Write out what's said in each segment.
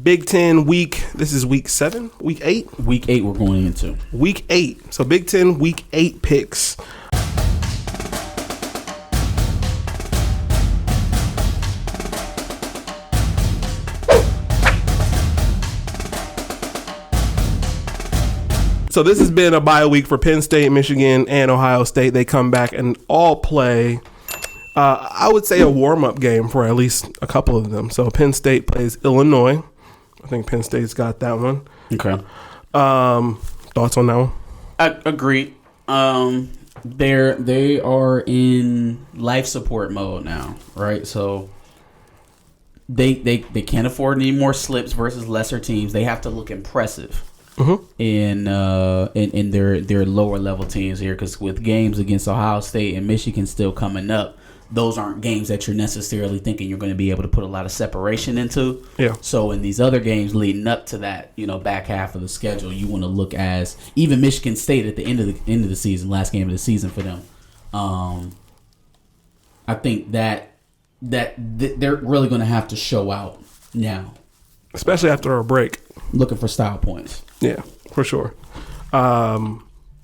Big Ten week. This is week 7, week 8. Week 8 we're going into. Week 8. So Big Ten week 8 picks. So this has been a bye week for Penn State, Michigan, and Ohio State. They come back and all play, I would say, a warm-up game for at least a couple of them. So Penn State plays Illinois. I think Penn State's got that one. Okay. Thoughts on that one? I agree. They are in life support mode now, right? So they can't afford any more slips versus lesser teams. They have to look impressive. In their lower level teams here, because with games against Ohio State and Michigan still coming up, those aren't games that you're necessarily thinking you're going to be able to put a lot of separation into. Yeah. So in these other games leading up to that, back half of the schedule, you want to look as even Michigan State at the end of the season, last game of the season for them. I think that they're really going to have to show out now, especially after a break. Looking for style points. Yeah, for sure.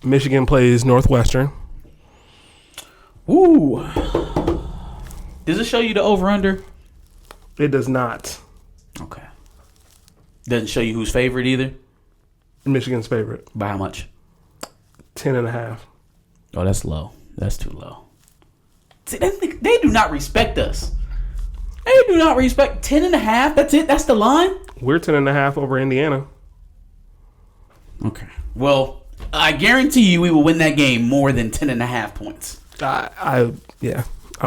Michigan plays Northwestern. Ooh. Does it show you the over-under? It does not. Okay. Doesn't show you who's favorite either? Michigan's favorite. By how much? 10.5. Oh, that's low. That's too low. See, they do not respect us. They do not respect 10.5. That's it? That's the line? We're 10.5 over Indiana. Okay. Well, I guarantee you we will win that game more than 10.5 points. I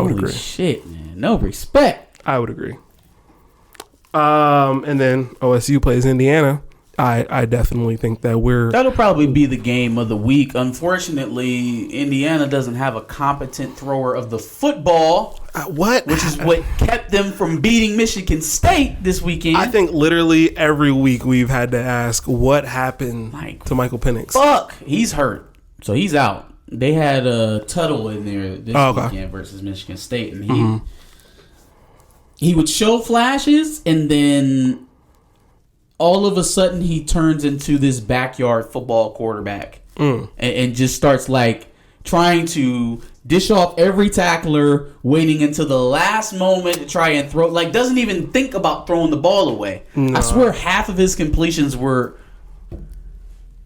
would agree. Shit, man. No respect. I would agree. And then OSU plays Indiana. I definitely think that that'll probably be the game of the week. Unfortunately, Indiana doesn't have a competent thrower of the football. Which is what kept them from beating Michigan State this weekend. I think literally every week we've had to ask what happened to Michael Penix. Fuck, he's hurt, so he's out. They had a Tuttle in there this weekend versus Michigan State, and he would show flashes, and then all of a sudden he turns into this backyard football quarterback and just starts like trying to dish off every tackler, waiting until the last moment to try and throw. Like, doesn't even think about throwing the ball away. No. I swear half of his completions were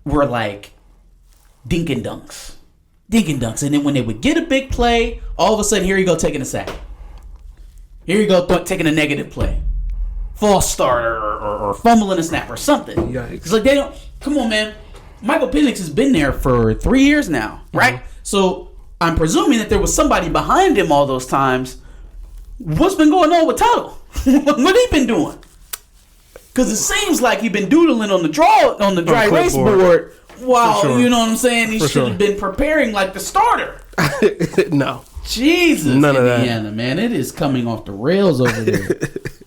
like dink and dunks. And then when they would get a big play, all of a sudden, here you go taking a sack. Here you go taking a negative play. False start or fumbling a snap or something. Yikes. It's like they don't. Come on, man. Michael Penix has been there for 3 years now, right? So I'm presuming that there was somebody behind him all those times. What's been going on with Tuttle? What he been doing? Because it seems like he been doodling on the dry erase board. Wow, sure. You know what I'm saying? He should have been preparing like the starter. No. Jesus, none Indiana, of that, man. It is coming off the rails over there.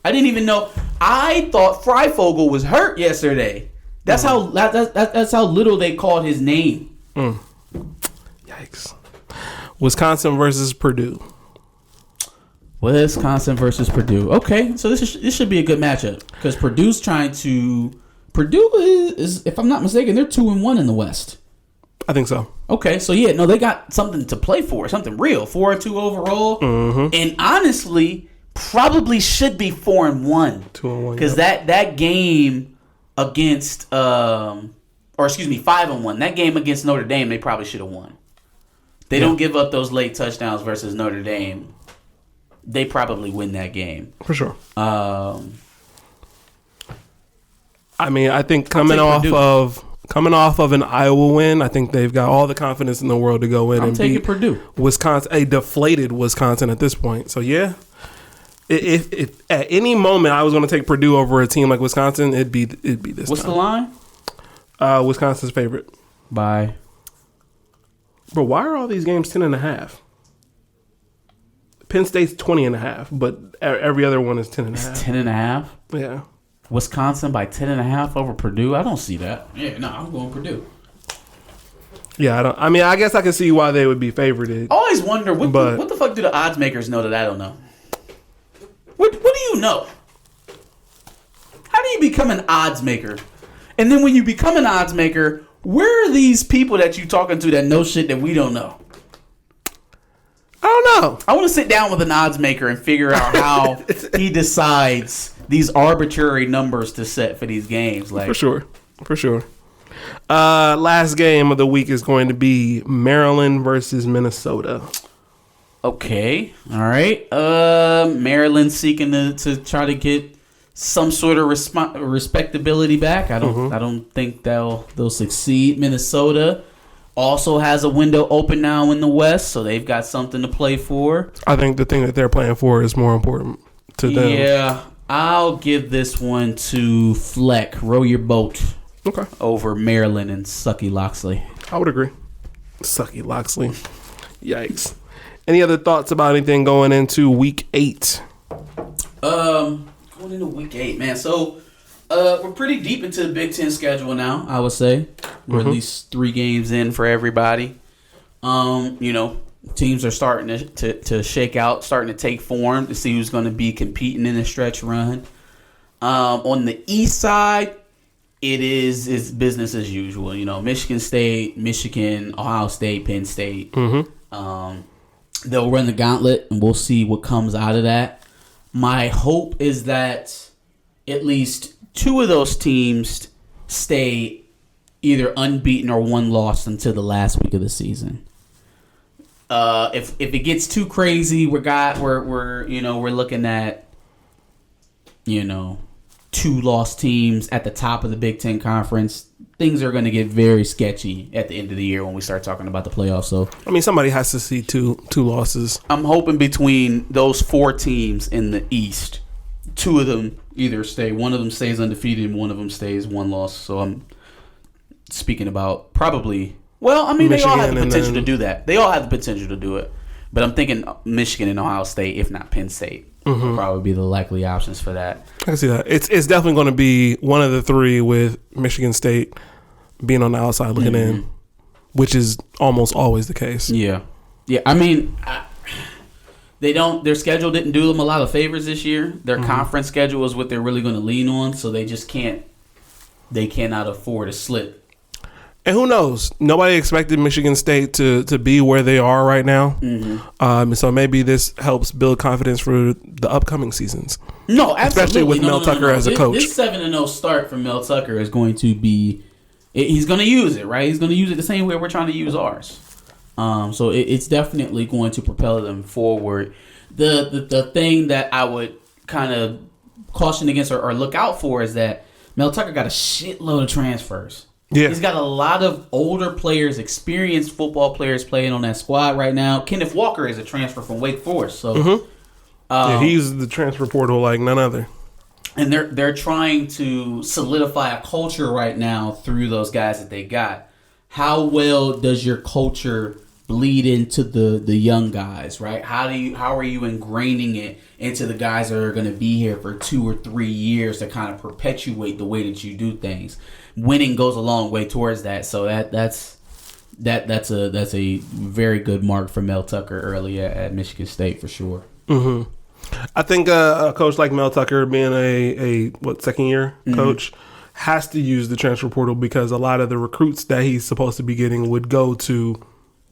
I didn't even know. I thought Freifogel was hurt yesterday. That's how little they called his name. Yikes. Wisconsin versus Purdue. Wisconsin versus Purdue. Okay, so this should be a good matchup because Purdue is, if I'm not mistaken, they're 2-1 in the West. I think so. Okay, so they got something to play for, something real. 4-2 overall, and honestly, probably should be 4-1. 2-1, because that game against 5-1. That game against Notre Dame, they probably should have won. They don't give up those late touchdowns versus Notre Dame. They probably win that game for sure. I mean, I think coming off of an Iowa win, I think they've got all the confidence in the world to go in and beat Purdue. Wisconsin, a deflated Wisconsin at this point. So yeah, if at any moment I was going to take Purdue over a team like Wisconsin, it'd be this. What's the line? Wisconsin's favorite by. Bro, why are all these games 10.5? Penn State's 20.5, but every other one is 10.5. It's 10.5. Yeah. Wisconsin by 10.5 over Purdue. I don't see that. Yeah, no, I'm going Purdue. Yeah, I guess I can see why they would be favorited. I always wonder what the fuck do the odds makers know that I don't know? What do you know? How do you become an odds maker? And then when you become an odds maker, where are these people that you talking to that know shit that we don't know? I don't know. I want to sit down with an odds maker and figure out how he decides these arbitrary numbers to set for these games. Like, For sure. Last game of the week is going to be Maryland versus Minnesota. Okay. All right. Maryland seeking to try to get some sort of respectability back. I don't think they'll succeed. Minnesota also has a window open now in the West, so they've got something to play for. I think the thing that they're playing for is more important to them. Yeah, I'll give this one to Fleck. Row your boat. Okay. Over Maryland and Sucky Loxley. I would agree. Sucky Loxley. Yikes. Any other thoughts about anything going into week 8? Going into week 8, man. So we're pretty deep into the Big Ten schedule now, I would say. We're at least 3 games in for everybody. Teams are starting to shake out, starting to take form to see who's going to be competing in the stretch run. On the East side, it's business as usual. Michigan State, Michigan, Ohio State, Penn State. They'll run the gauntlet, and we'll see what comes out of that. My hope is that at least 2 of those teams stay either unbeaten or 1 loss until the last week of the season. If it gets too crazy, we're looking at 2 lost teams at the top of the Big Ten Conference. Things are going to get very sketchy at the end of the year when we start talking about the playoffs. So, somebody has to see two losses. I'm hoping between those 4 teams in the East, 2 of them either stay. One of them stays undefeated, and one of them stays 1 loss. So I'm speaking about probably. Well, they Michigan all have the potential to do that. They all have the potential to do it. But I'm thinking Michigan and Ohio State, if not Penn State, would probably be the likely options for that. I can see that. It's definitely going to be one of the 3 with Michigan State being on the outside looking in, which is almost always the case. Yeah. Their schedule didn't do them a lot of favors this year. Their conference schedule is what they're really going to lean on, so they just cannot afford a slip. And who knows? Nobody expected Michigan State to be where they are right now. So maybe this helps build confidence for the upcoming seasons. No, absolutely. Especially with Mel Tucker as a coach. This 7-0 start from Mel Tucker is going to be... He's going to use it, right? He's going to use it the same way we're trying to use ours. So it's definitely going to propel them forward. The thing that I would kind of caution against or look out for is that Mel Tucker got a shitload of transfers. Yeah. He's got a lot of older players, experienced football players playing on that squad right now. Kenneth Walker is a transfer from Wake Forest. So he's the transfer portal like none other. And they're trying to solidify a culture right now through those guys that they got. How well does your culture bleed into the young guys, right? How are you ingraining it into the guys that are going to be here for 2 or 3 years to kind of perpetuate the way that you do things? Winning goes a long way towards that. So that's a very good mark for Mel Tucker early at Michigan State for sure. I think a coach like Mel Tucker, being a second year coach, has to use the transfer portal because a lot of the recruits that he's supposed to be getting would go to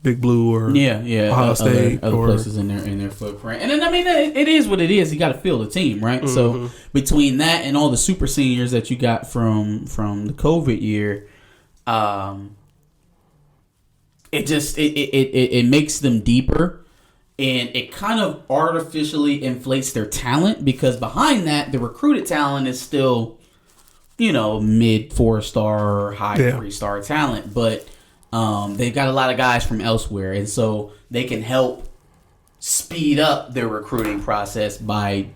Big Blue or Ohio State other places in their footprint. And then it is what it is. You got to field a team, right? So between that and all the super seniors that you got from the COVID year, it makes them deeper. And it kind of artificially inflates their talent because behind that, the recruited talent is still, mid 4-star, high 3-star talent. But they've got a lot of guys from elsewhere. And so they can help speed up their recruiting process by,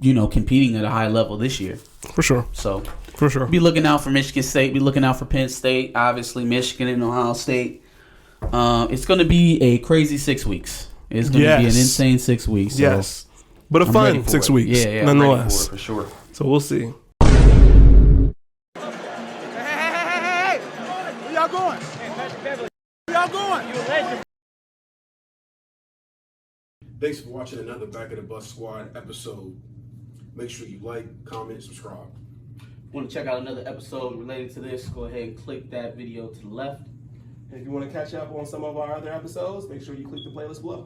competing at a high level this year. For sure. So, for sure. Be looking out for Michigan State. Be looking out for Penn State. Obviously, Michigan and Ohio State. It's going to be a crazy 6 weeks. It's going to be an insane 6 weeks. So yes. But a fun 6 weeks, nonetheless. For sure. So we'll see. Hey. Where y'all going? Where y'all going? Thanks for watching another Back of the Bus Squad episode. Make sure you like, comment, subscribe. Want to check out another episode related to this, go ahead and click that video to the left. And if you want to catch up on some of our other episodes, make sure you click the playlist below.